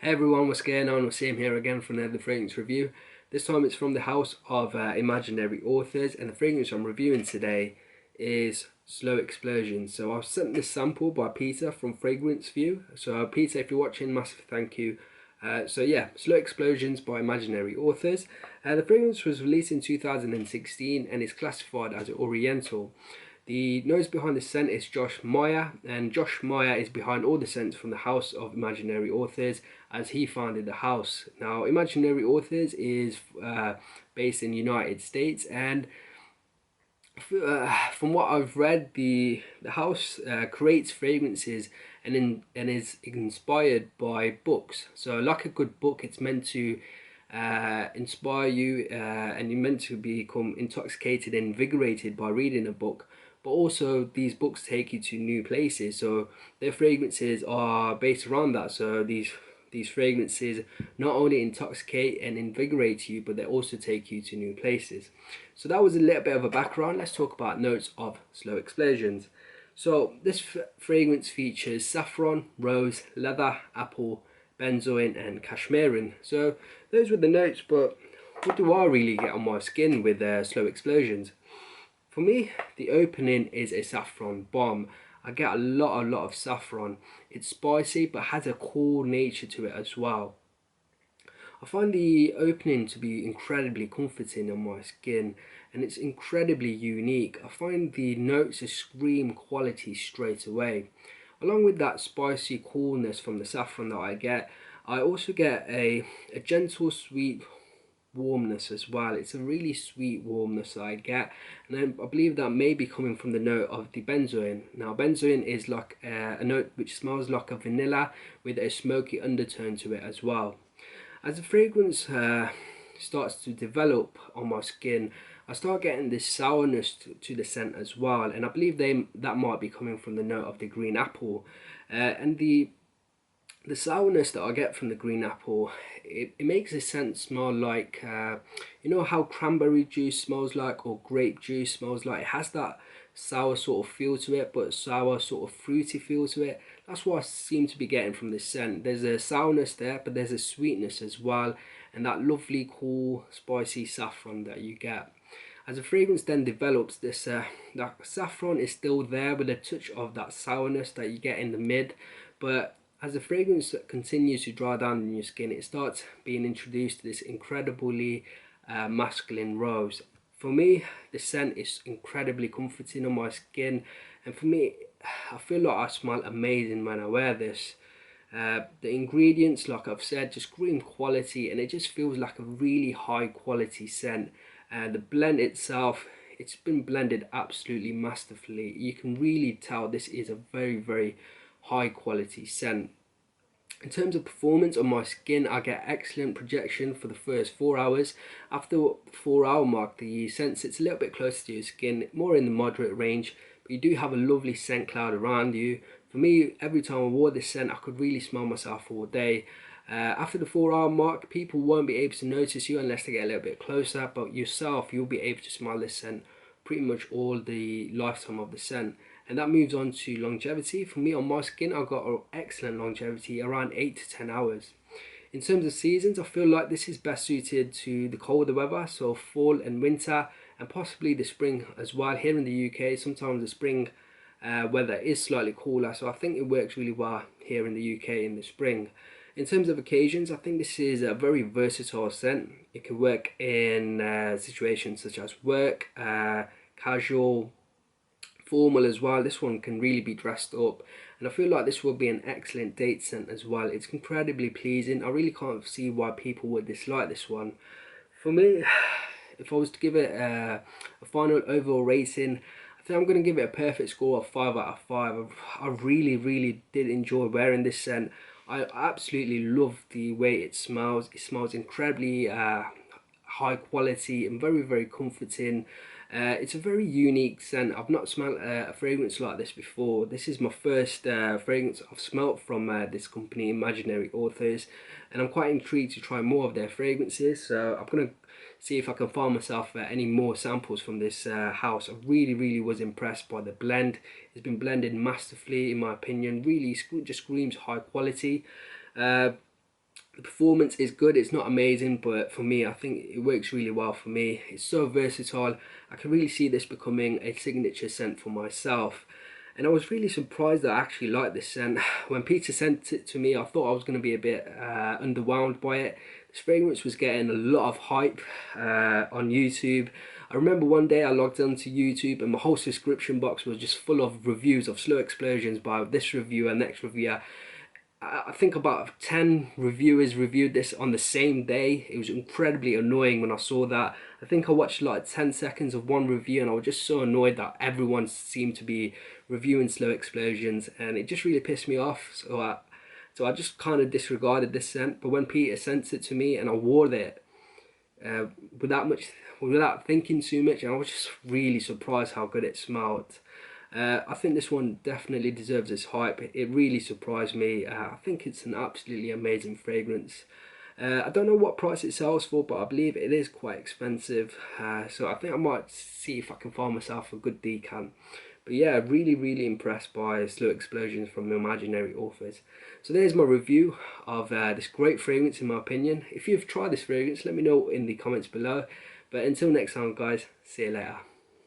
Hey everyone, what's going on? Waseem here again for another fragrance review. This time it's from the house of imaginary authors, and the fragrance I'm reviewing today is Slow Explosion. So I was sent this sample by Peter from Fragrance View. So Peter, if you're watching, massive thank you. Slow Explosions by Imaginary Authors. The fragrance was released in 2016 and is classified as Oriental. The nose behind the scent is Josh Meyer, and Josh Meyer is behind all the scents from the House of Imaginary Authors, as he founded the house. Now, Imaginary Authors is based in the United States, and from what I've read, the house creates fragrances and is inspired by books. So, like a good book, it's meant to inspire you, and you're meant to become intoxicated and invigorated by reading a book. But also, these books take you to new places, so their fragrances are based around that. So these fragrances not only intoxicate and invigorate you, but they also take you to new places. So that was a little bit of a background. Let's talk about notes of Slow Explosions. So this fragrance features saffron, rose, leather, apple, benzoin and cashmerean. So those were the notes, but what do I really get on my skin with Slow Explosions? For me, the opening is a saffron bomb. I get a lot of saffron. It's spicy but has a cool nature to it as well. I find the opening to be incredibly comforting on my skin, and it's incredibly unique. I find the notes scream quality straight away. Along with that spicy coolness from the saffron that I also get a gentle sweet warmness as well. It's a really sweet warmness that I get, and then I believe that may be coming from the note of the benzoin. Now benzoin is like a note which smells like a vanilla with a smoky undertone to it as well. As the fragrance starts to develop on my skin, I start getting this sourness to the scent as well, and I believe that might be coming from the note of the green apple, and the sourness that I get from the green apple, it makes the scent smell like, you know how cranberry juice smells like, or grape juice smells like. It has that sour sort of feel to it, but sour sort of fruity feel to it. That's what I seem to be getting from this scent. There's a sourness there, but there's a sweetness as well, and that lovely cool spicy saffron that you get. As the fragrance then develops, that saffron is still there with a touch of that sourness that you get in the mid, but as the fragrance continues to dry down in your skin, it starts being introduced to this incredibly masculine rose. For me, the scent is incredibly comforting on my skin, and for me, I feel like I smell amazing when I wear this. The ingredients, like I've said, just scream quality, and it just feels like a really high quality scent. The blend itself, it's been blended absolutely masterfully. You can really tell this is a very high quality scent. In terms of performance on my skin, I get excellent projection for the first 4 hours. After the 4 hour mark, the scent sits a little bit closer to your skin, more in the moderate range, but you do have a lovely scent cloud around you. For me, every time I wore this scent, I could really smell myself all day. After the 4 hour mark, people won't be able to notice you unless they get a little bit closer, but yourself, you'll be able to smell this scent pretty much all the lifetime of the scent. And that moves on to longevity. For me, on my skin, I've got an excellent longevity, around 8 to 10 hours. In terms of seasons, I feel like this is best suited to the colder weather, so fall and winter, and possibly the spring as well. Here in the UK, sometimes the spring weather is slightly cooler, so I think it works really well here in the UK in the spring. In terms of occasions, I think this is a very versatile scent. It can work in situations such as work, casual, formal as well. This one can really be dressed up, and I feel like this will be an excellent date scent as well. It's incredibly pleasing. I really can't see why people would dislike this one. For me, if I was to give it a final overall rating, I think I'm going to give it a perfect score of 5 out of 5. I really did enjoy wearing this scent. I absolutely love the way it smells. It smells incredibly high quality and very comforting. It's a very unique scent. I've not smelled a fragrance like this before. This is my first fragrance I've smelt from this company, Imaginary Authors, and I'm quite intrigued to try more of their fragrances. So I'm going to see if I can find myself any more samples from this house. I really was impressed by the blend. It's been blended masterfully in my opinion. Really just screams high quality. The performance is good, it's not amazing, but for me, I think it works really well for me. It's so versatile. I can really see this becoming a signature scent for myself. And I was really surprised that I actually liked this scent. When Peter sent it to me, I thought I was going to be a bit underwhelmed by it. This fragrance was getting a lot of hype on YouTube. I remember one day I logged onto YouTube and my whole subscription box was just full of reviews of slow explosions by this reviewer, next reviewer. I think about 10 reviewers reviewed this on the same day. It was incredibly annoying when I saw that. I think I watched like 10 seconds of one review and I was just so annoyed that everyone seemed to be reviewing slow explosions, and it just really pissed me off. So I just kind of disregarded this scent. But when Peter sent it to me and I wore it uh, without thinking too much, and I was just really surprised how good it smelled. I think this one definitely deserves its hype. It really surprised me. I think it's an absolutely amazing fragrance. I don't know what price it sells for, but I believe it is quite expensive. So I think I might see if I can find myself a good decant. But yeah, really, really impressed by Slow Explosions from Imaginary Authors. So there's my review of this great fragrance in my opinion. If you've tried this fragrance, let me know in the comments below. But until next time guys, see you later.